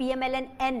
PMLN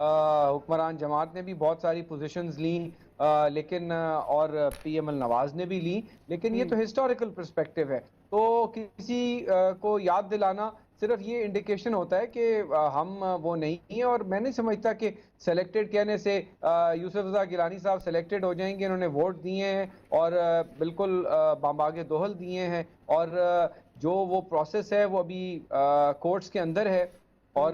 حکمران جماعت نے بھی بہت ساری پوزیشنز لیں لیکن اور پی ایم ایل نواز نے بھی لی، لیکن یہ تو ہسٹوریکل پرسپیکٹو ہے، تو کسی کو یاد دلانا صرف یہ انڈیکیشن ہوتا ہے کہ ہم وہ نہیں ہیں، اور میں نہیں سمجھتا کہ سلیکٹڈ کہنے سے یوسف رضا گیلانی صاحب سلیکٹڈ ہو جائیں گے. انہوں نے ووٹ دیے ہیں اور بالکل بامباگ دوہل دیے ہیں، اور جو وہ پروسیس ہے وہ ابھی کورٹس کے اندر ہے، اور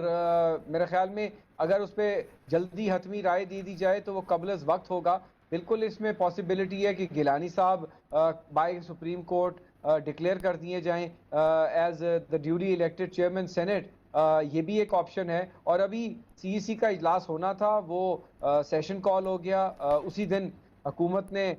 میرے خیال میں اگر اس پہ جلدی حتمی رائے دی جائے تو وہ قبل از وقت ہوگا. بالکل اس میں پاسبلٹی ہے کہ گیلانی صاحب بائی سپریم کورٹ ڈکلیئر کر دیے جائیں as the duly elected chairman senate, یہ بھی ایک آپشن ہے. اور ابھی سی کا اجلاس ہونا تھا، وہ سیشن کال ہو گیا، اسی دن حکومت نے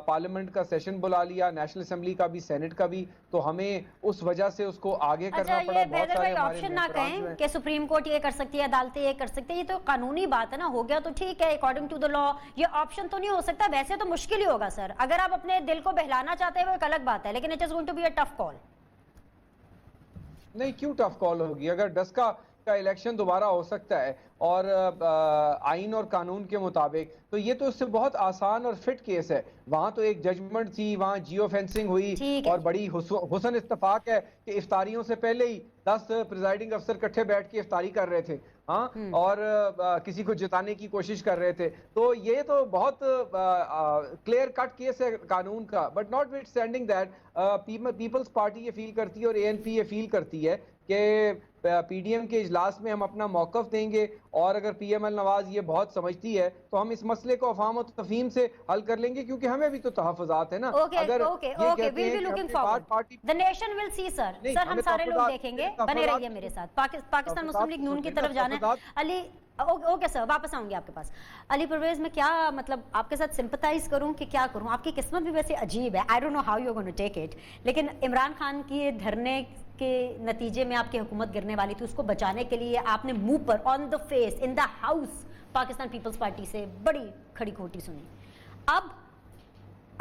پارلیمنٹ کا سیشن بلا لیا، نیشنل اسمبلی کا بھی سینٹ کا بھی، تو ہمیں اس وجہ سے اس کو آگے کرنا پڑا. بہت سارے آپشن نہ کہیں کہ سپریم کورٹ یہ کر سکتی ہے، عدالتیں یہ کر سکتے ہیں، یہ تو قانونی بات ہے نا. ہو گیا تو ٹھیک ہے اکارڈنگ ٹو دا لا، یہ آپشن تو نہیں ہو سکتا. ویسے تو مشکل ہی ہوگا سر، اگر آپ اپنے دل کو بہلانا چاہتے ہیں وہ ایک الگ بات ہے، لیکن it is going to be a tough call. نہیں، کیوں ٹف کال ہوگی؟ اگر ڈسکا کا الیکشن دوبارہ ہو سکتا ہے اور آئین اور قانون کے مطابق، تو یہ تو اس سے بہت آسان اور فٹ کیس ہے. وہاں تو ایک ججمنٹ تھی، وہاں جیو فینسنگ ہوئی، اور بڑی حسن اتفاق ہے کہ افطاریوں سے پہلے ہی 10 پریزائڈنگ افسر کٹھے بیٹھ کے افطاری کر رہے تھے، ہاں، اور کسی کو جتانے کی کوشش کر رہے تھے. تو یہ تو بہت کلیئر کٹ کیس ہے قانون کا. But not with standing that Peoples party یہ فیل کرتی ہے اور اے این پی یہ فیل کرتی ہے کہ پی ڈی ایم کے اجلاس میں ہم اپنا موقف دیں گے، اور اگر پی ایم ایل نواز یہ بہت سمجھتی ہے تو ہم اس مسئلے کو افہام و تفہیم سے حل کر لیں گے، کیونکہ ہمیں بھی تو تحفظات ہیں نا. اگر The nation will see sir. سر ہم سارے لوگ دیکھیں گے، بنے رہیے میرے ساتھ. پاکستان مسلم لیگ نون کی طرف جانا ہے. علی اوکے سر، واپس آؤں گی آپ کے پاس. علی پرویز، میں کیا مطلب آپ کے ساتھ سمپتائز کروں کہ کیا کروں؟ آپ کی قسمت بھی ویسے عجیب ہے. I don't know how you're going to take it. لیکن عمران خان کی دھرنے کے نتیجے میں آپ کی حکومت گرنے والی تھی، اس کو بچانے کے لیے آپ نے منہ پر on the face in the house Pakistan Peoples Party سے بڑی کھڑی کھوٹی سنی. اب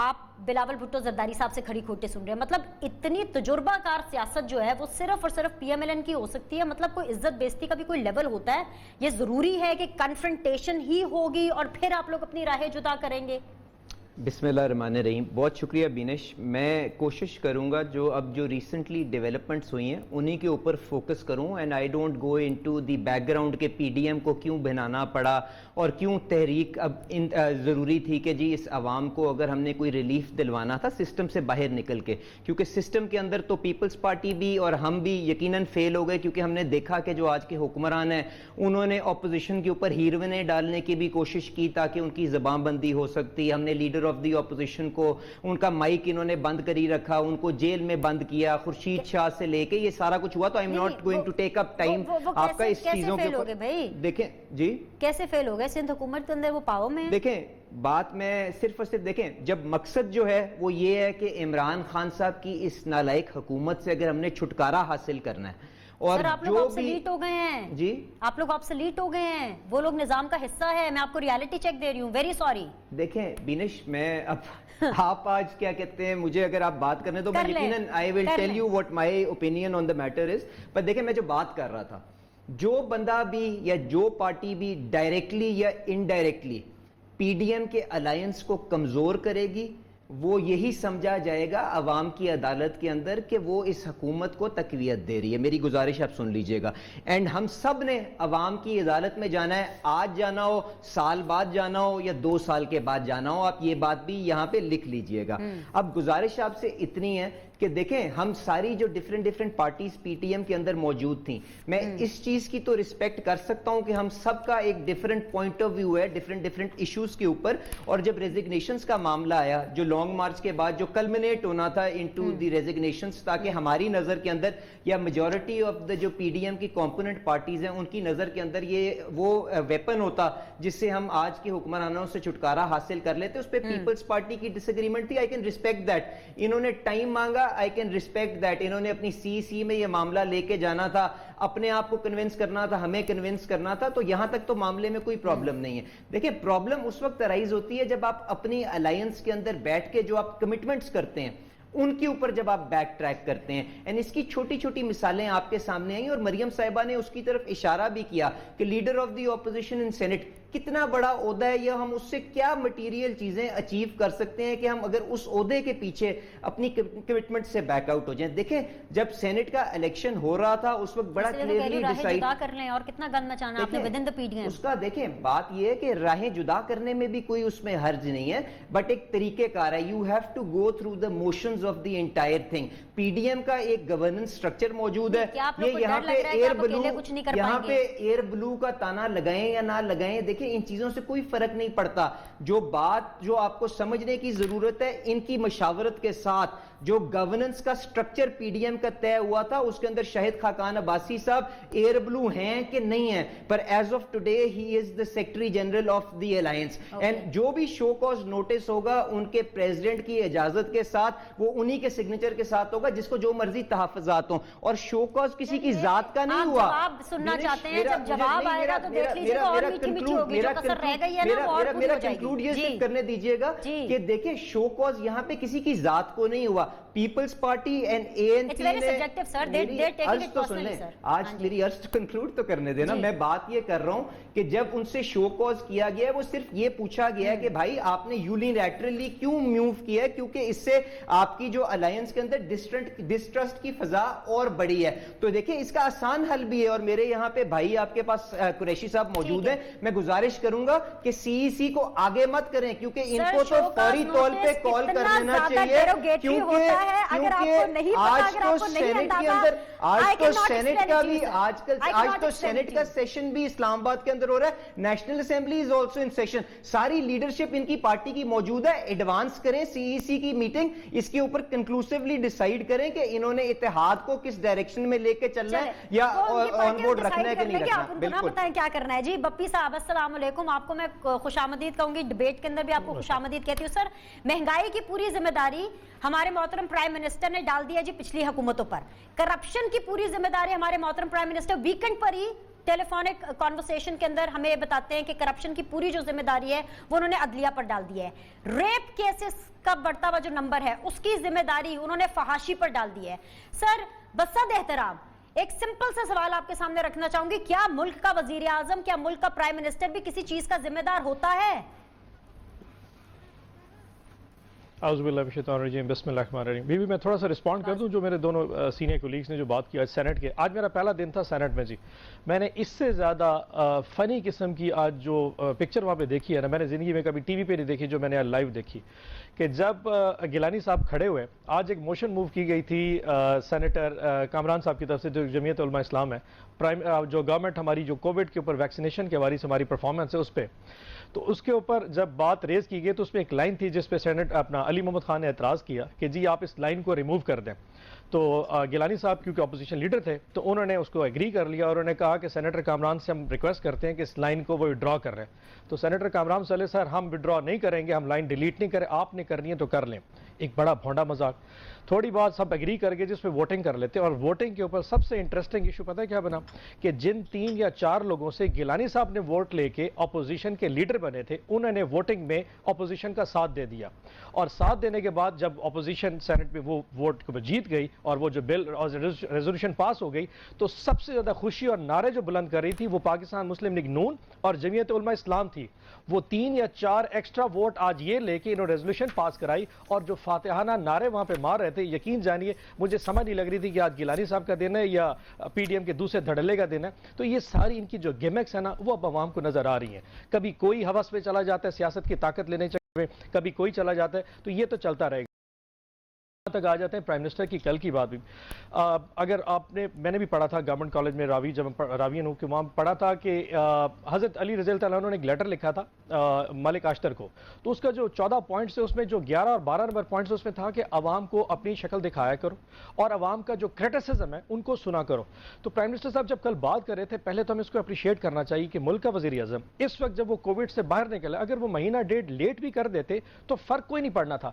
آپ بلاول بھٹو زرداری صاحب سے کھڑی کھوٹی سن رہے ہیں. مطلب اتنی تجربہ کار سیاست جو ہے وہ صرف اور صرف پی ایم ایل این کی ہو سکتی ہے؟ مطلب کوئی عزت بیزتی کا بھی کوئی لیول ہوتا ہے؟ یہ ضروری ہے کہ کنفرنٹیشن ہی ہوگی اور پھر آپ لوگ اپنی راہیں جدا کریں گے؟ بسم اللہ الرحمن الرحیم. بہت شکریہ بینش. میں کوشش کروں گا جو اب جو ریسنٹلی ڈیولپمنٹس ہوئی ہیں انہی کے اوپر فوکس کروں، and I don't go into the back ground کہ پی ڈی ایم کو کیوں بنانا پڑا اور کیوں تحریک اب ضروری تھی کہ جی اس عوام کو اگر ہم نے کوئی ریلیف دلوانا تھا سسٹم سے باہر نکل کے، کیونکہ سسٹم کے اندر تو پیپلز پارٹی بھی اور ہم بھی یقیناً فیل ہو گئے، کیونکہ ہم نے دیکھا کہ جو آج کے حکمران ہیں انہوں نے اپوزیشن کے اوپر ہیرونے ڈالنے کی بھی کوشش کی تاکہ ان کی زبان بندی ہو سکتی. ہم نے لیڈر آف دی اپوزیشن کو ان کا مائک انہوں نے بند کری رکھا، ان کو جیل میں بند کیا، خورشید شاہ سے لے کے یہ سارا کچھ ہوا. تو I am not going to take up time آپ کا اس چیزوں کے اوپر. دیکھیں جی کیسے فیل ہو گئے سندھ حکومت کے اندر؟ وہ پاؤ میں دیکھیں بات میں صرف اور صرف دیکھیں جب مقصد جو ہے وہ یہ ہے کہ عمران خان صاحب کی اس نالائق حکومت سے اگر ہم نے چھٹکارا حاصل کرنا ہے، اور سر آپ لوگ آبسلیٹ ہو گئے ہیں. جی آپ لوگ آبسلیٹ ہو گئے ہیں، وہ لوگ نظام کا حصہ ہے. میں آپ کو ریالٹی چیک دے رہی ہوں. Very sorry. دیکھیں بینش، میں اب آپ آج کیا کہتے ہیں مجھے اگر آپ بات کرنے تو میں یقیناً I will tell you what my opinion on the matter is. پر دیکھیں میں جو بات کر رہا تھا، جو بندہ بھی یا جو پارٹی بھی ڈائریکٹلی یا انڈائریکٹلی پی ڈی ایم کے الائنس کو کمزور کرے گی، وہ یہی سمجھا جائے گا عوام کی عدالت کے اندر کہ وہ اس حکومت کو تقویت دے رہی ہے. میری گزارش آپ سن لیجئے گا. اینڈ ہم سب نے عوام کی عدالت میں جانا ہے، آج جانا ہو، سال بعد جانا ہو یا 2 سال کے بعد جانا ہو. آپ یہ بات بھی یہاں پہ لکھ لیجئے گا. اب گزارش آپ سے اتنی ہے کہ دیکھیں ہم ساری جو different parties P T M کے اندر موجود تھیں، میں اس چیز کی تو رسپیکٹ کر سکتا ہوں کہ ہم سب کا ایک ڈیفرنٹ پوائنٹ آف ویو ہے ڈیفرنٹ ایشوز کے اوپر. اور جب ریزگنیشنز کا معاملہ آیا، جو لانگ مارچ کے بعد جو کلمنیٹ ہونا تھا انٹو دی ریزگنیشنز، تاکہ ہماری نظر کے اندر یا میجورٹی آف دا جو پی ڈی ایم کی کمپوننٹ پارٹیز ہیں ان کی نظر کے اندر یہ وہ ویپن ہوتا جس سے ہم آج کے حکمرانوں سے چھٹکارا حاصل کر لیتے. اس پہ پیپلز پارٹی کی ڈس ایگریمنٹ تھی. I can respect that. انہوں نے ٹائم مانگا، آئی کین ریسپیکٹ دیٹ. انہوں نے اپنی سی میں یہ معاملہ لے کے جانا تھا، اپنے آپ کو کنونس کرنا تھا، ہمیں کنونس کرنا تھا. تو یہاں تک تو معاملے میں کوئی پرابلم نہیں ہے. دیکھیں پرابلم اس وقت رائز ہوتی ہے جب آپ اپنی الائنس کے اندر بیٹھ کے جو آپ کمٹمنٹس کرتے ہیں ان کے اوپر جب آپ بیک ٹریک کرتے ہیں، اینڈ اس کی چھوٹی چھوٹی مثالیں آپ کے سامنے آئیں، اور مریم صاحبہ نے اس کی طرف اشارہ بھی کیا کہ leader of the opposition in Senate کتنا بڑا عہدہ ہے، یا ہم اس سے کیا مٹیریل چیزیں اچیو کر سکتے ہیں کہ ہم اگر اس عہدے کے پیچھے اپنی کمٹمنٹ سے بیک آؤٹ ہو جائیں۔ دیکھیں جب سینٹ کا الیکشن ہو رہا تھا اس وقت بڑا کلیئرلی ڈیسائیڈ کر لیں، اور کتنا گند مچانا آپ نے ودن دی پی ڈی ایم اس کا، دیکھیں بات یہ ہے کہ راہیں جدا کرنے میں بھی کوئی اس میں حرج نہیں ہے، بٹ ایک طریقہ کار ہے، you have to go through the motions of the entire thing. P D M کا ایک گورننس اسٹرکچر موجود ہے، یہ یہاں پہ ایئر بلو کا تانا لگائیں یا نہ لگائیں، دیکھیں ان چیزوں سے کوئی فرق نہیں پڑتا۔ جو بات جو آپ کو سمجھنے کی ضرورت ہے، ان کی مشاورت کے ساتھ جو گورننس کا سٹرکچر پی ڈی ایم کا طے ہوا تھا اس کے اندر شاہد خاقان عباسی صاحب ایئر بلو ہیں کہ نہیں ہیں، پر as of today he is the secretary general of the alliance, and جو بھی شو کاز نوٹس ہوگا ان کے پریزیڈنٹ کی اجازت کے ساتھ، وہ انہی کے سگنیچر کے ساتھ ہوگا، جس کو جو مرضی تحفظات ہوں، اور شو کاز کسی کی ذات کا نہیں ہوا۔ آپ سننا چاہتے ہیں، جب جواب آئے گا تو دیکھ لیجیے گا، اور میٹھی میٹھی ہوگی، جو کسر رہ گئی ہے نا وہ اور پوری ہو جائے گی۔ یہ صرف کرنے دیجئے گا کہ دیکھیں شو کاز یہاں پہ کسی کی ذات کو نہیں ہوا، Peoples Party and A N P نے آج میری عرض کنکلوڈ تو کرنے دینا، میں بات یہ کر رہا ہوں کہ جب ان سے شو کاز کیا گیا ہے وہ صرف یہ پوچھا گیا ہے کہ بھائی آپ نے یونیلیٹرلی کیوں موو کیا ہے، کیونکہ اس سے آپ کی جو الائنس کے اندر ڈسٹرسٹ کی فضا اور بڑی ہے۔ تو دیکھیں اس کا آسان حل بھی ہے، اور میرے یہاں پہ بھائی آپ کے پاس قریشی صاحب موجود ہیں، میں گزارش کروں گا کہ سی ای سی کو آگے مت کریں، کیونکہ ان کو تو فوری طور پہ کال کر لینا چاہیے، کیونکہ آج تو سینٹ کے اندر، آج تو سینٹ کا بھی آج تو سینٹ کا سیشن بھی اسلام آباد کے اندر ہو رہا ہے، national assembly is also in session, ساری لیڈرشپ ان کی پارٹی کی موجود ہے، ایڈوانس کریں سی ای سی کی میٹنگ، اس کے اوپر کنکلوسیولی ڈیسائیڈ کریں کہ انہوں نے اتحاد کو کس ڈائریکشن میں لے کے چلنا ہے یا آن بورڈ رکھنا ہے کہ نہیں رکھنا۔ بالکل بتائیں کیا کرنا ہے۔ جی بپی صاحب السلام علیکم، آپ کو میں خوش آمدید کہوں گی، ڈیبیٹ کے اندر بھی آپ کو خوش آمدید کہتی ہوں۔ سر مہنگائی کی پوری ذمہ داری ہمارے محترم پرائم منسٹر نے ڈال دیا جی پچھلی حکومتوں پر، کرپشن کی پوری ذمہ داری ہمارے محترم پرائم منسٹر ویکنڈ پر ہی ٹیلی فونک کانورسیشن کے اندر ہمیں بتاتے ہیں کہ کرپشن کی پوری جو ذمہ داری ہے وہ انہوں نے عدلیہ پر ڈال دیا ہے۔ ریپ کیسز کا بڑھتا ہوا جو نمبر ہے اس کی ذمہ داری انہوں نے فحاشی پر ڈال دی ہے۔ سر بسد احترام ایک سمپل سا سوال آپ کے سامنے رکھنا چاہوں گی، کیا ملک کا وزیر اعظم، کیا ملک کا پرائم منسٹر بھی کسی چیز کا ذمہ دار ہوتا ہے؟ اعوذ باللہ من الشیطان الرجیم، بسم اللہ الرحمن الرحیم۔ بی میں تھوڑا سا رسپونڈ کر دوں جو میرے دونوں سینئر کولیگز نے جو بات کی آج سینٹ کے، آج میرا پہلا دن تھا سینٹ میں جی، میں نے اس سے زیادہ فنی قسم کی آج جو پکچر وہاں پہ دیکھی ہے نا، میں نے زندگی میں کبھی ٹی وی پہ نہیں دیکھی، جو میں نے آج لائیو دیکھی، کہ جب گیلانی صاحب کھڑے ہوئے، آج ایک موشن موو کی گئی تھی سینیٹر کامران صاحب کی طرف سے جو جمعیت علماء اسلام ہے، جو گورنمنٹ ہماری جو کووڈ کے اوپر ویکسینیشن کے حوالے سے ہماری پرفارمنس ہے اس پہ، تو اس کے اوپر جب بات ریز کی گئی تو اس میں ایک لائن تھی جس پہ سینٹ اپنا علی محمد خان نے اعتراض کیا کہ جی آپ اس لائن کو ریموو کر دیں، تو گیلانی صاحب کیونکہ اپوزیشن لیڈر تھے تو انہوں نے اس کو ایگری کر لیا، اور انہوں نے کہا کہ سینیٹر کامران سے ہم ریکویسٹ کرتے ہیں کہ اس لائن کو وہ وڈرا کر رہے ہیں، تو سینیٹر کامران صلی سر ہم وڈرا نہیں کریں گے، ہم لائن ڈیلیٹ نہیں کریں، آپ نے کرنی ہے تو کر لیں۔ ایک بڑا بھونڈا مذاق، تھوڑی بات سب ایگری کر کے جس پہ ووٹنگ کر لیتے، اور ووٹنگ کے اوپر سب سے انٹرسٹنگ ایشو پتہ ہے کیا بنا کہ جن 3 یا 4 لوگوں سے گیلانی صاحب نے ووٹ لے کے اپوزیشن کے لیڈر بنے تھے، انہوں نے ووٹنگ میں اپوزیشن کا ساتھ دے دیا، اور ساتھ دینے کے بعد جب اپوزیشن سینٹ میں وہ ووٹ کو جیت گئی اور وہ جو بل اور ریزولوشن پاس ہو گئی، تو سب سے زیادہ خوشی اور نعرے جو بلند کر رہی تھی وہ پاکستان مسلم لیگ نون اور جمعیت علماء اسلام تھی، وہ 3 یا 4 ایکسٹرا ووٹ آج یہ لے کے انہوں نے ریزولوشن پاس کرائی، اور جو فاتحانہ نعرے وہاں پہ مار رہے تھے، یقین جانیے مجھے سمجھ نہیں لگ رہی تھی کہ آج گیلانی صاحب کا دن ہے یا پی ڈی ایم کے دوسرے دھڑلے کا دن ہے۔ تو یہ ساری ان کی جو گیمکس ہیں نا وہ اب عوام کو نظر آ رہی ہیں، کبھی کوئی ہوس پہ چلا جاتا ہے سیاست کی طاقت لینے چاہیے، کبھی کوئی چلا جاتا ہے، تو یہ تو چلتا رہے گا۔ تک آ جاتے ہیں پرائم منسٹر کی کل کی بات بھی، اگر آپ نے، میں نے بھی پڑھا تھا گورنمنٹ کالج میں راوی، جب راوین ہوں کہ وہاں پڑھا تھا کہ حضرت علی رضی اللہ عنہ نے ایک لیٹر لکھا تھا ملک اشتر کو، تو اس کا جو 14 پوائنٹس ہے اس میں جو 11 اور 12 نمبر پوائنٹس اس میں تھا کہ عوام کو اپنی شکل دکھایا کرو اور عوام کا جو کرٹیسزم ہے ان کو سنا کرو۔ تو پرائم منسٹر صاحب جب کل بات کر رہے تھے، پہلے تو ہم اس کو اپریشیٹ کرنا چاہیے کہ ملک کا وزیر اعظم اس وقت جب وہ کووڈ سے باہر نکلا، اگر وہ مہینہ ڈیڑھ لیٹ بھی کر دیتے تو فرق کوئی نہیں پڑنا تھا،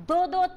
2-2,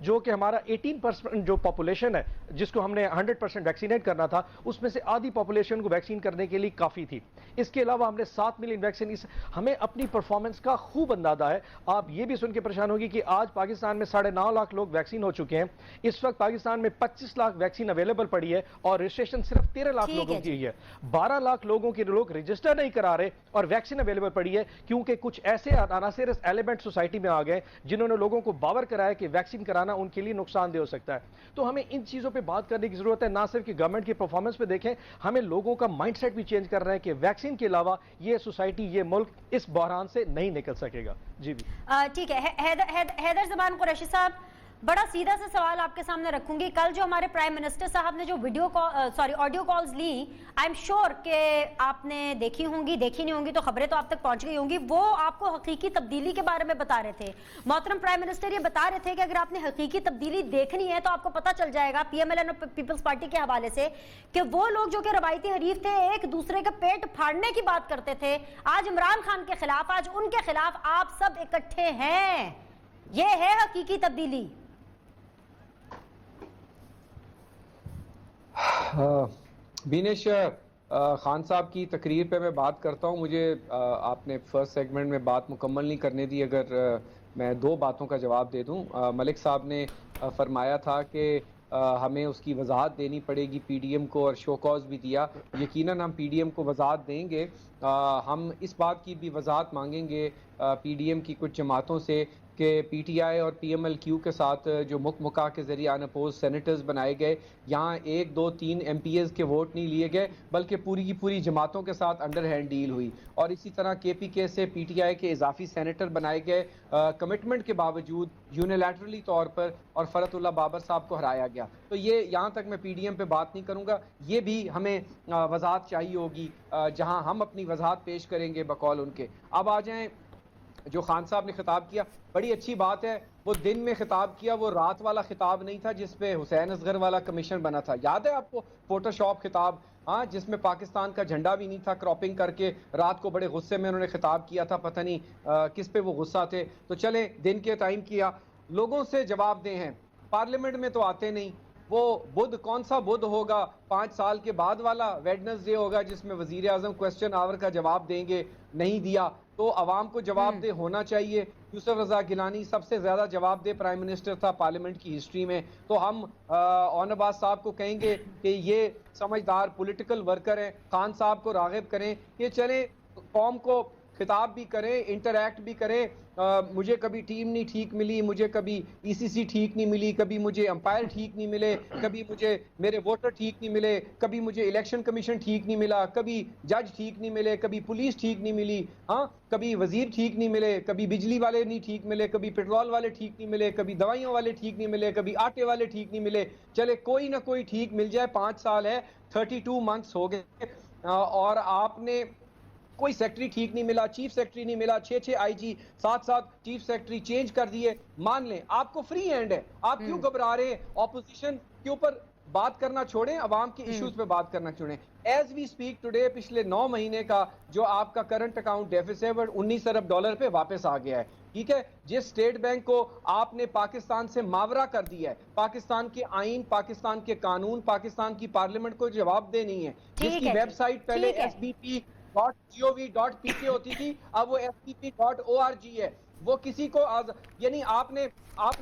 جو کہ ہمارا 18% جو پاپولیشن ہے جس کو ہم نے 100% ویکسینیٹ کرنا تھا، اس میں سے آدھی پاپولیشن کو ویکسین کرنے کے لیے کافی تھی۔ اس کے علاوہ ہم نے 7 ملین ویکسین، ہمیں اپنی پرفارمنس کا خوب اندازہ ہے۔ آپ یہ بھی سن کے پریشان ہوگی کہ آج پاکستان میں 9.5 لاکھ لوگ ویکسین ہو چکے ہیں۔ اس وقت پاکستان میں 25 لاکھ ویکسین اویلیبل پڑی ہے اور رجسٹریشن صرف 13 لاکھ لوگوں کی ہے۔ 12 لاکھ لوگوں کے لوگ رجسٹر نہیں کرا رہے اور ویکسین اویلیبل پڑی ہے، کیونکہ کچھ ایسے عناصر اس ایلیمنٹ سوسائٹی میں آ گئے جنہوں نے لوگوں کو باور کرایا کہ ویکسین کرانا ان کے لیے نقصان دہ ہو سکتا ہے۔ تو ہمیں ان چیزوں پہ بات کرنے کی ضرورت ہے، نہ صرف کہ گورنمنٹ کی پرفارمنس پہ دیکھیں، ہمیں لوگوں کا مائنڈ سیٹ بھی چینج کر رہے ہیں کہ ویکسین کے علاوہ یہ سوسائٹی، یہ ملک اس بحران سے نہیں نکل سکے گا۔ جی بھی ٹھیک ہے، حیدر زمان قریشی صاحب، بڑا سیدھا سا سوال آپ کے سامنے رکھوں گی۔ کل جو ہمارے پرائم منسٹر صاحب نے جو آڈیو کالز لی، آئی ایم شیور کہ آپ نے دیکھی ہوں گی، دیکھی نہیں ہوں گی تو خبریں تو آپ تک پہنچ گئی ہوں گی۔ وہ آپ کو حقیقی تبدیلی کے بارے میں بتا رہے تھے۔ محترم پرائم منسٹر یہ بتا رہے تھے کہ اگر آپ نے حقیقی تبدیلی دیکھنی ہے تو آپ کو پتہ چل جائے گا پی ایم ایل این اور پیپلز پارٹی کے حوالے سے کہ وہ لوگ جو کہ روایتی حریف تھے، ایک دوسرے کا پیٹ پھاڑنے کی بات کرتے تھے، آج عمران خان کے خلاف، آج ان کے خلاف آپ سب اکٹھے ہیں۔ یہ ہے حقیقی تبدیلی۔ بینش، خان صاحب کی تقریر پہ میں بات کرتا ہوں۔ مجھے آپ نے فرسٹ سیگمنٹ میں بات مکمل نہیں کرنے دی، اگر میں 2 باتوں کا جواب دے دوں۔ ملک صاحب نے فرمایا تھا کہ ہمیں اس کی وضاحت دینی پڑے گی پی ڈی ایم کو، اور شو کاز بھی دیا۔ یقیناً ہم پی ڈی ایم کو وضاحت دیں گے۔ ہم اس بات کی بھی وضاحت مانگیں گے پی ڈی ایم کی کچھ جماعتوں سے کہ پی ٹی آئی اور پی ایم ایل کیو کے ساتھ جو مکا کے ذریعے ان اپوز سینیٹرز بنائے گئے، یہاں 1 2 3 ایم پی ایز کے ووٹ نہیں لیے گئے، بلکہ پوری کی پوری جماعتوں کے ساتھ انڈر ہینڈ ڈیل ہوئی۔ اور اسی طرح کے پی کے سے پی ٹی آئی کے اضافی سینیٹر بنائے گئے، کمٹمنٹ کے باوجود یونیلیٹرلی طور پر، اور فرحت اللہ بابر صاحب کو ہرایا گیا۔ تو یہ یہاں تک میں پی ڈی ایم پہ بات نہیں کروں گا، یہ بھی ہمیں وضاحت چاہیے ہوگی، جہاں ہم اپنی وضاحت پیش کریں گے بقول ان کے۔ اب آ جائیں جو خان صاحب نے خطاب کیا، بڑی اچھی بات ہے۔ وہ دن میں خطاب کیا، وہ رات والا خطاب نہیں تھا جس پہ حسین اصغر والا کمیشن بنا تھا۔ یاد ہے آپ کو فوٹو شاپ خطاب، ہاں، جس میں پاکستان کا جھنڈا بھی نہیں تھا، کراپنگ کر کے رات کو بڑے غصے میں انہوں نے خطاب کیا تھا، پتہ نہیں کس پہ وہ غصہ تھے۔ تو چلیں، دن کے ٹائم کیا، لوگوں سے جواب دے ہیں۔ پارلیمنٹ میں تو آتے نہیں، وہ بدھ کون سا بدھ ہوگا 5 سال کے بعد والا ویڈنسڈے ہوگا جس میں وزیر اعظم کوسچن آور کا جواب دیں گے، نہیں دیا۔ تو عوام کو جواب دہ ہونا چاہیے۔ یوسف رضا گیلانی سب سے زیادہ جواب دہ پرائم منسٹر تھا پارلیمنٹ کی ہسٹری میں۔ تو ہم اون عباس صاحب کو کہیں گے کہ یہ سمجھدار پولیٹیکل ورکر ہیں، خان صاحب کو راغب کریں کہ چلیں قوم کو خطاب بھی کریں، انٹریکٹ بھی کریں۔ مجھے کبھی ٹیم نہیں ٹھیک ملی، مجھے کبھی ای سی سی ٹھیک نہیں ملی، کبھی مجھے امپائر ٹھیک نہیں ملے، کبھی مجھے میرے ووٹر ٹھیک نہیں ملے، کبھی مجھے الیکشن کمیشن ٹھیک نہیں ملا، کبھی جج ٹھیک نہیں ملے، کبھی پولیس ٹھیک نہیں ملی، ہاں، کبھی وزیر ٹھیک نہیں ملے، کبھی بجلی والے نہیں ٹھیک ملے، کبھی پیٹرول والے ٹھیک نہیں ملے، کبھی دوائیوں والے ٹھیک نہیں ملے، کبھی آٹے والے ٹھیک نہیں ملے۔ چلے کوئی نہ کوئی ٹھیک مل جائے، 5 سال ہے، 32 منتھس ہو گئے، اور آپ نے کوئی سیکٹری ٹھیک نہیں ملا، چیف سیکٹری نہیں ملا، 6 آئی جی، 7 چیف سیکٹری چینج کر دیے۔ مان لیں آپ کو فری ہینڈ ہے، آپ کیوں گھبرا رہے ہیں؟ اپوزیشن کے اوپر بات کرنا چھوڑیں، عوام کے ایشوز پہ بات کرنا چھوڑیں۔ ایز وی سپیک ٹوڈے، پچھلے 9 مہینے کا جو آپ کا کرنٹ اکاؤنٹ ڈیفیسٹ ہے $19 ارب پہ واپس آ گیا ہے، ٹھیک ہے؟ جس اسٹیٹ بینک کو آپ نے پاکستان سے ماورا کر دیا ہے، پاکستان کے آئین، پاکستان کے قانون، پاکستان کی پارلیمنٹ کو جواب دہ نہیں ہے، جس کی ویب سائٹ پہلے SBP.gov.pk ہوتی تھی، اب وہ SBP.org ہے۔ وہ کسی کو یعنی آپ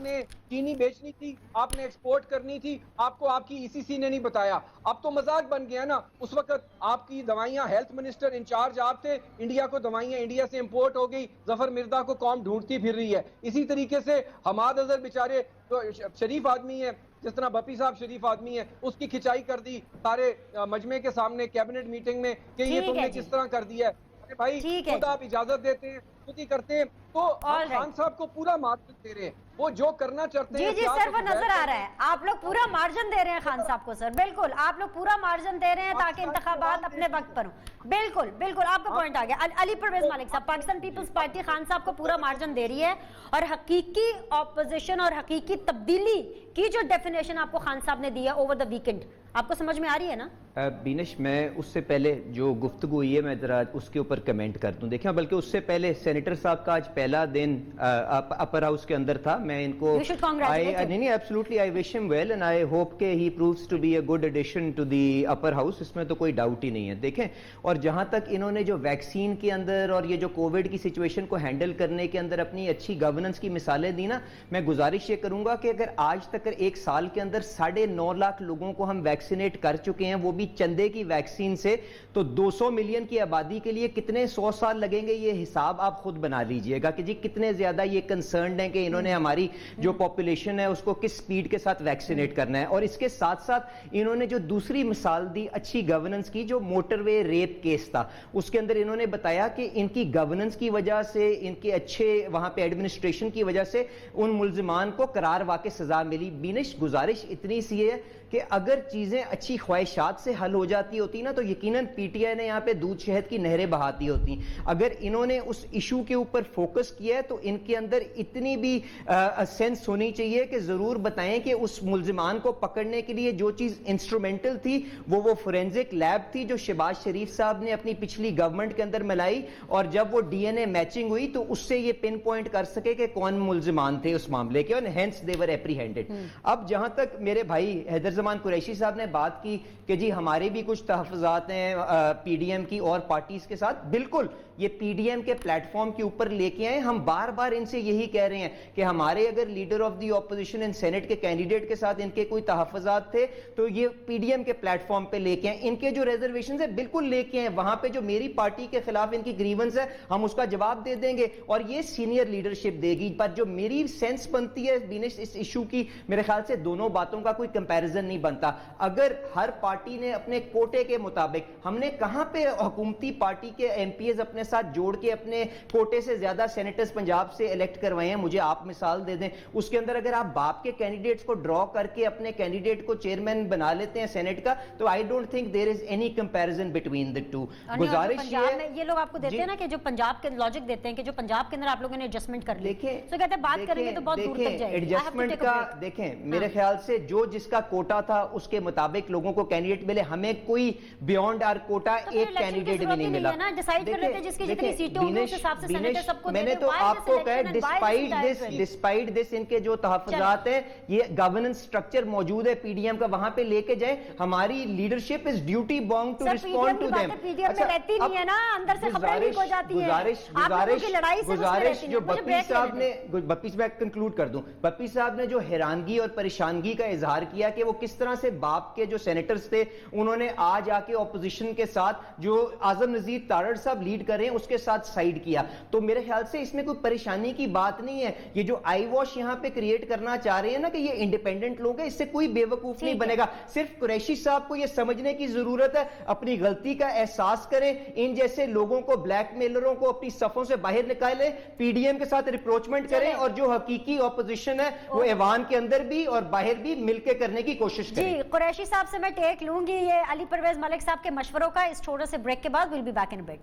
نے چینی بیچنی تھی، آپ نے ایکسپورٹ کرنی تھی، آپ کو آپ کی ای سی سی نے نہیں بتایا۔ اب تو مذاق بن گیا نا۔ اس وقت آپ کی دوائیاں، ہیلتھ منسٹر انچارج آپ تھے، انڈیا کو دوائیاں انڈیا سے امپورٹ ہو گئی، ظفر مرزا کو قوم ڈھونڈتی پھر رہی ہے۔ اسی طریقے سے حماد اظہر بیچارے تو شریف آدمی ہے، جس طرح بپی صاحب شریف آدمی ہے، اس کی کھچائی کر دی سارے مجمع کے سامنے کیبنٹ میٹنگ میں کہ یہ تم نے کس طرح کر دیا ہے۔ ارے بھائی، خود آپ اجازت دیتے ہیں، خود ہی کرتے ہیں، تو خان صاحب کو پورا مارجن دے رہے ہیں، وہ جو کرنا چاہتے ہیں۔ جی سر، وہ نظر آ رہا ہے، آپ لوگ پورا مارجن دے رہے ہیں خان صاحب کو سر، بالکل آپ لوگ پورا مارجن دے رہے ہیں تاکہ انتخابات اپنے وقت پر ہوں۔ بالکل بالکل، آپ کا پوائنٹ آ گیا۔ علی پرویز مالک صاحب، پاکستان پیپلز پارٹی خان صاحب کو پورا مارجن دے رہی ہے، اور حقیقی اپوزیشن اور حقیقی تبدیلی کی جو ڈیفینیشن آپ کو خان صاحب نے دی ہے اوور دا ویکنڈ، آپ کو سمجھ میں آ رہی ہے نا؟ بینش میں اس سے پہلے جو گفتگو ہوئی ہے میں ذرا اس کے اوپر کمنٹ کر دوں. دیکھیں بلکہ اس سے پہلے سینیٹر صاحب کا آج پہلا دن اپر ہاؤس کے اندر تھا. میں ان کو نہیں ایبسولوٹلی آئی وش ہم ویل اینڈ آئی ہوپ کہ he proves to be a good addition to the upper house. اس میں تو کوئی ڈاؤٹ ہی نہیں ہے. دیکھیں اور جہاں تک انہوں نے جو ویکسین کے اندر اور یہ جو کووڈ کی سچویشن کو ہینڈل کرنے کے اندر اپنی اچھی گورننس کی مثالیں دی نا, میں گزارش یہ کروں گا کہ اگر آج تک ایک سال کے اندر 9.5 لاکھ لوگوں کو ہم ویکسینیٹ کر چکے ہیں, وہ بھی چندے کی ویکسین سے, تو 200 ملین کی آبادی کے لیے کتنے 100 سال لگیں گے, یہ حساب آپ خود بنا لیجئے گا کہ جی کتنے زیادہ یہ کنسرنڈ ہیں کہ انہوں نے ہماری جو پاپولیشن ہے اس کو کس سپیڈ کے ساتھ ویکسینیٹ کرنا ہے. اور اس کے ساتھ ساتھ انہوں نے جو دوسری مثال دی اچھی گورننس کی, جو موٹر وے ریپ کیس تھا, اس کے اندر انہوں نے بتایا کہ ان کی گورننس کی وجہ سے, ان کے اچھے وہاں پہ ایڈمنسٹریشن کی وجہ سے ان ملزمان کو قرار واقع سزا ملی. بینش گزارش اتنی سی ہے کہ اگر چیزیں اچھی خواہشات سے حل ہو جاتی ہوتی نا تو یقیناً پی ٹی آئی نے یہاں پہ دودھ شہد کی نہریں بہاتی ہوتی. اگر انہوں نے اس ایشو کے اوپر فوکس کیا ہے تو ان کے اندر اتنی بھی سینس ہونی چاہیے کہ ضرور بتائیں کہ اس ملزمان کو پکڑنے کے لیے جو چیز انسٹرومنٹل تھی وہ فورینزک لیب تھی جو شہباز شریف صاحب نے اپنی پچھلی گورنمنٹ کے اندر ملائی, اور جب وہ ڈی این اے میچنگ ہوئی تو اس سے یہ پن پوائنٹ کر سکے کہ کون ملزمان تھے اس معاملے کے, اور ہینس دے ور ایپریہینڈڈ. اب جہاں تک میرے بھائی حیدر زمان قریشی صاحب نے بات کی کہ جی ہمارے بھی کچھ تحفظات ہیں پی ڈی ایم کی اور پارٹیز کے ساتھ, بالکل یہ پی ڈی ایم کے پلیٹ فارم کے اوپر لے کے آئے. ہم بار بار ان سے یہی کہہ رہے ہیں کہ ہمارے اگر leader of the opposition in Senate کے کینڈیڈیٹ کے ساتھ ان کے کوئی تحفظات تھے تو یہ پی ڈی ایم کے پلیٹ فارم پہ لے کے آئیں. ان کے جو ریزرویشنز ہیں بالکل لے کے آئیں, وہاں پہ جو میری پارٹی کے خلاف ان کی گریونس ہے ہم اس کا جواب دے دیں گے اور یہ سینئر لیڈرشپ دے گی. پر جو میری سینس بنتی ہے بینش اس ایشو کی, میرے خیال سے دونوں باتوں کا کوئی کمپیریزن نہیں بنتا. اگر ہر پارٹی نے اپنے کوٹے کے مطابق, ہم نے کہاں پہ حکومتی پارٹی کے ایم پی ایز اپنے ساتھ جوڑ کے اپنے کوٹے سے زیادہ سینیٹرز پنجاب سے الیکٹ کروائے ہیں, مجھے آپ مثال دے دیں. اس کے اندر اگر آپ باپ کے کینڈیڈیٹس کو ڈرا کر کے اپنے کینڈیڈیٹ کو چیئرمین بنا لیتے ہیں سینیٹ کا, تو I don't think there is any comparison between the two. گزارش یہ لوگ آپ کو دیتے ہیں نا کہ جو پنجاب کے لاجک دیتے ہیں کہ جو پنجاب کے اندر آپ لوگوں نے ایڈجسٹمنٹ کر لی, تو کہتے ہیں بات کریں گے تو بہت دور تک جائے گی. ایڈجسٹمنٹ کا دیکھیں میرے خیال سے جو جس کا کوٹا تھا اس کے مطابق لوگوں کو کینڈیڈیٹ ملے. ہمیں کوئی بیونڈ آر کوٹا ایک کینڈیڈیٹ بھی نہیں ملا. میں نے تو آپ کو کہا ڈسپائٹ دس ان کے جو تحفظات ہیں یہ گورننس سٹرکچر موجود ہے پی ڈی ایم کا, وہاں پہ لے کے جائیں. ہماری leadership is duty bound to respond to them. گزارش جو بپی صاحب نے, بپی میں کنکلوڈ کر دوں, بپی صاحب نے جو حیرانگی اور پریشانگی کا اظہار کیا کہ وہ کس طرح سے باپ کے جو سینیٹرز تھے انہوں نے آج آ کے اپوزیشن کے ساتھ جو اعظم نذیر تارڑ صاحب لیڈ کر رہے ہیں اس کے ساتھ سائیڈ کیا, تو میرے خیال سے اس میں کوئی پریشانی کی بات نہیں ہے. یہ جو آئی واش یہاں پہ کریٹ کرنا چاہ رہے ہیں نا کہ یہ انڈیپینڈنٹ لوگ ہیں, اس سے کوئی بے وقوف نہیں بنے گا. صرف قریشی صاحب کو یہ سمجھنے کی ضرورت ہے, اپنی غلطی کا احساس کریں, ان جیسے لوگوں کو بلیک میلروں کو اپنی صفوں سے باہر نکالیں, پی ڈی ایم کے ساتھ ریپروچمنٹ کریں, اور جو حقیقی اپوزیشن ہے وہ ایوان کے اندر بھی اور باہر بھی مل کے کرنے کی کوشش کریں. جی قریشی صاحب سے میں ٹیک لوں گی یہ علی پرویز ملک صاحب کے مشوروں کا. اس چھوٹے سے بریک کے بعد we'll be back in a bit.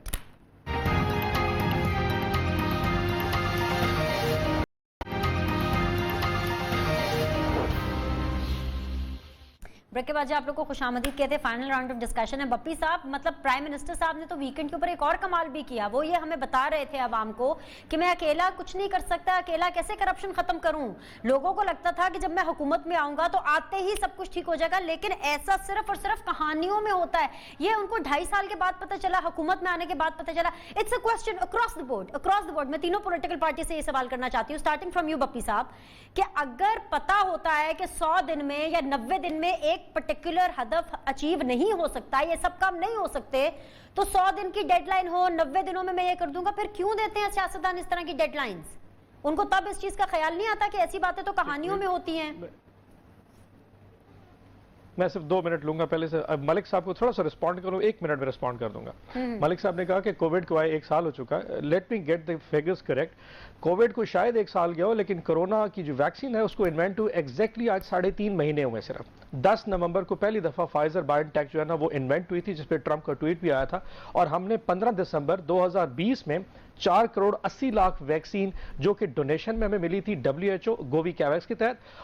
Break کے بعد آپ لوگ کو خوش آمدید کہتے ہیں. فائنل راؤنڈ آف ڈسکشن ہے. بپی صاحب مطلب پرائم منسٹر صاحب نے تو ویکنڈ کے اوپر ایک اور کمال بھی کیا, وہ یہ ہمیں بتا رہے تھے عوام کو کہ میں اکیلا کچھ نہیں کر سکتا, اکیلا کیسے کرپشن ختم کروں. لوگوں کو لگتا تھا کہ جب میں حکومت میں آؤں گا تو آتے ہی سب کچھ ٹھیک ہو جائے گا, لیکن ایسا صرف اور صرف کہانیوں میں ہوتا ہے. یہ ان کو 2.5 سال کے بعد پتہ چلا, حکومت میں آنے کے بعد پتہ چلا. It's a question across the board. میں تینوں پولیٹیکل پارٹی سے یہ سوال کرنا چاہتی ہوں, اسٹارٹنگ فرام یو بپی صاحب, کہ اگر پتا ہوتا ہے کہ 100 دن میں یا 90 دن میں ایک پرٹیکولر ہدف اچیو نہیں ہو سکتا, یہ سب کام نہیں ہو سکتے, تو 100 دن کی ڈیڈ لائن ہو, 90 دنوں میں یہ کر دوں گا, پھر کیوں دیتے ہیں سیاستدان اس طرح کی ڈیڈ لائنز؟ ان کو تب اس چیز کا خیال نہیں آتا کہ ایسی باتیں تو کہانیوں میں ہوتی ہیں. میں صرف 2 منٹ لوں گا. پہلے سے ملک صاحب کو تھوڑا سا رسپونڈ کروں, 1 منٹ میں رسپونڈ کر دوں گا. ملک صاحب نے کہا کہ کووڈ کو آئے 1 سال ہو چکا ہے. Let me get the figures correct. Covid کو شاید 1 سال گیا ہو, لیکن کرونا کی جو ویکسین ہے اس کو انوینٹ ہوئے ایگزیکٹلی آج 3.5 مہینے ہوئے. صرف 10 نومبر کو پہلی دفعہ فائزر بائیو ٹیک جو ہے نا وہ انوینٹ ہوئی تھی, جس پہ ٹرمپ کا ٹویٹ بھی آیا تھا, اور ہم نے 15 دسمبر 2020 میں 4 کروڑ 80 لاکھ ویکسین جو کہ ڈونیشن میں ہمیں ملی تھی WHO گووی کیویکس کے تحت,